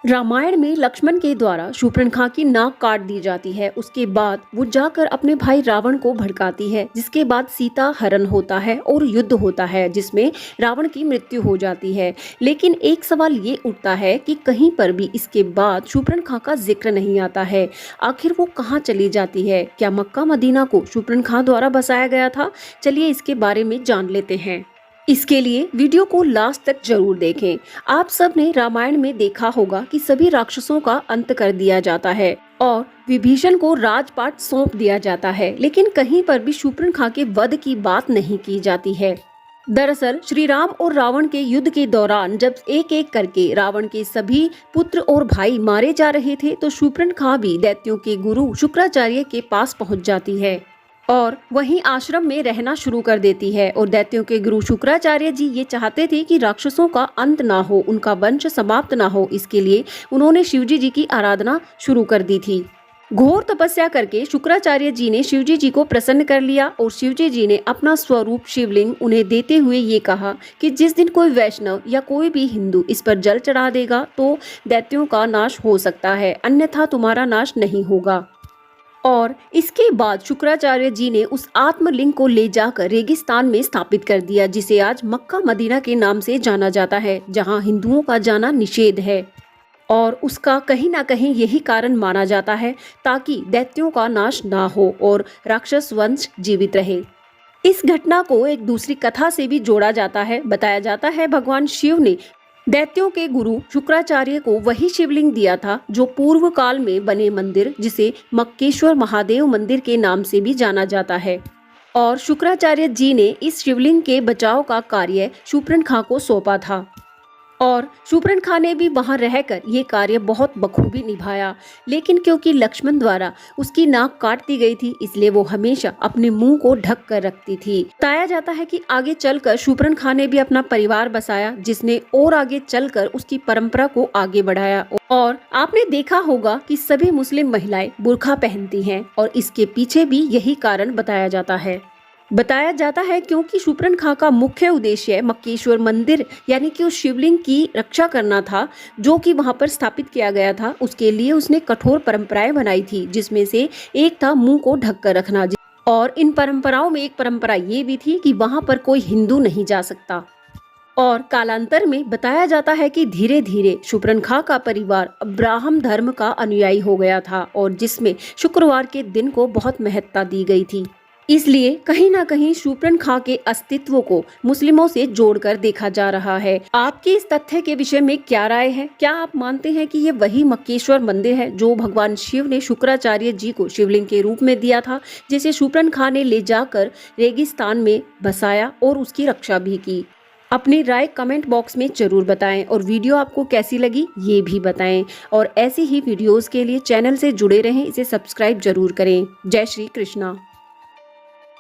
रामायण में लक्ष्मण के द्वारा शूर्पणखा की नाक काट दी जाती है। उसके बाद वो जाकर अपने भाई रावण को भड़काती है, जिसके बाद सीता हरण होता है और युद्ध होता है जिसमें रावण की मृत्यु हो जाती है। लेकिन एक सवाल ये उठता है कि कहीं पर भी इसके बाद शूर्पणखा का जिक्र नहीं आता है। आखिर वो कहाँ चली जाती है? क्या मक्का मदीना को शूर्पणखा द्वारा बसाया गया था? चलिए इसके बारे में जान लेते हैं। इसके लिए वीडियो को लास्ट तक जरूर देखें। आप सब ने रामायण में देखा होगा कि सभी राक्षसों का अंत कर दिया जाता है और विभीषण को राजपाट सौंप दिया जाता है, लेकिन कहीं पर भी शूर्पणखा के वध की बात नहीं की जाती है। दरअसल श्री राम और रावण के युद्ध के दौरान जब एक एक करके रावण के सभी पुत्र और भाई मारे जा रहे थे, तो शूर्पणखा भी दैत्यों के गुरु शुक्राचार्य के पास पहुंच जाती है और वहीं आश्रम में रहना शुरू कर देती है। और दैत्यों के गुरु शुक्राचार्य जी ये चाहते थे कि राक्षसों का अंत ना हो, उनका वंश समाप्त ना हो। इसके लिए उन्होंने शिवजी जी की आराधना शुरू कर दी थी। घोर तपस्या करके शुक्राचार्य जी ने शिवजी जी को प्रसन्न कर लिया और शिवजी जी ने अपना स्वरूप शिवलिंग उन्हें देते हुए ये कहा कि जिस दिन कोई वैष्णव या कोई भी हिंदू इस पर जल चढ़ा देगा तो दैत्यों का नाश हो सकता है, अन्यथा तुम्हारा नाश नहीं होगा। और इसके बाद शुक्राचार्य जी ने उस आत्मलिंग को ले जाकर रेगिस्तान में स्थापित कर दिया, जिसे आज मक्का मदीना के नाम से जाना जाता है, जहां हिंदुओं का जाना निषेध है। और उसका कहीं ना कहीं यही कारण माना जाता है ताकि दैत्यों का नाश ना हो और राक्षस वंश जीवित रहे। इस घटना को एक दूसरी कथा से भी जोड़ा जाता है। बताया जाता है भगवान शिव ने दैत्यों के गुरु शुक्राचार्य को वही शिवलिंग दिया था जो पूर्व काल में बने मंदिर, जिसे मक्केश्वर महादेव मंदिर के नाम से भी जाना जाता है। और शुक्राचार्य जी ने इस शिवलिंग के बचाव का कार्य शूर्पणखा को सौंपा था और शूर्पणखा ने भी वहां रहकर ये कार्य बहुत बखूबी निभाया। लेकिन क्योंकि लक्ष्मण द्वारा उसकी नाक काट दी गई थी, इसलिए वो हमेशा अपने मुंह को ढक कर रखती थी। बताया जाता है कि आगे चलकर शूर्पणखा ने भी अपना परिवार बसाया, जिसने और आगे चलकर उसकी परंपरा को आगे बढ़ाया। और आपने देखा होगा कि सभी मुस्लिम महिलाएं बुर्का पहनती हैं और इसके पीछे भी यही कारण बताया जाता है। बताया जाता है क्योंकि शूर्पणखा का मुख्य उद्देश्य मक्केश्वर मंदिर यानी कि उस शिवलिंग की रक्षा करना था जो कि वहां पर स्थापित किया गया था। उसके लिए उसने कठोर परंपराएं बनाई थी, जिसमें से एक था मुंह को ढक कर रखना। और इन परंपराओं में एक परंपरा ये भी थी कि वहां पर कोई हिंदू नहीं जा सकता। और कालांतर में बताया जाता है कि धीरे धीरे शूर्पणखा का परिवार ब्राह्मण धर्म का अनुयायी हो गया था और जिसमें शुक्रवार के दिन को बहुत महत्ता दी गई थी। इसलिए कहीं ना कहीं शूर्पणखा के अस्तित्व को मुस्लिमों से जोड़कर देखा जा रहा है। आपकी इस तथ्य के विषय में क्या राय है? क्या आप मानते हैं कि ये वही मक्केश्वर मंदिर है जो भगवान शिव ने शुक्राचार्य जी को शिवलिंग के रूप में दिया था, जिसे शूर्पणखा ने ले जाकर रेगिस्तान में बसाया और उसकी रक्षा भी की? अपनी राय कमेंट बॉक्स में जरूर बताएं और वीडियो आपको कैसी लगी ये भी बताएं। और ऐसी ही वीडियोस के लिए चैनल से जुड़े रहें, इसे सब्सक्राइब जरूर करें। जय श्री कृष्णा।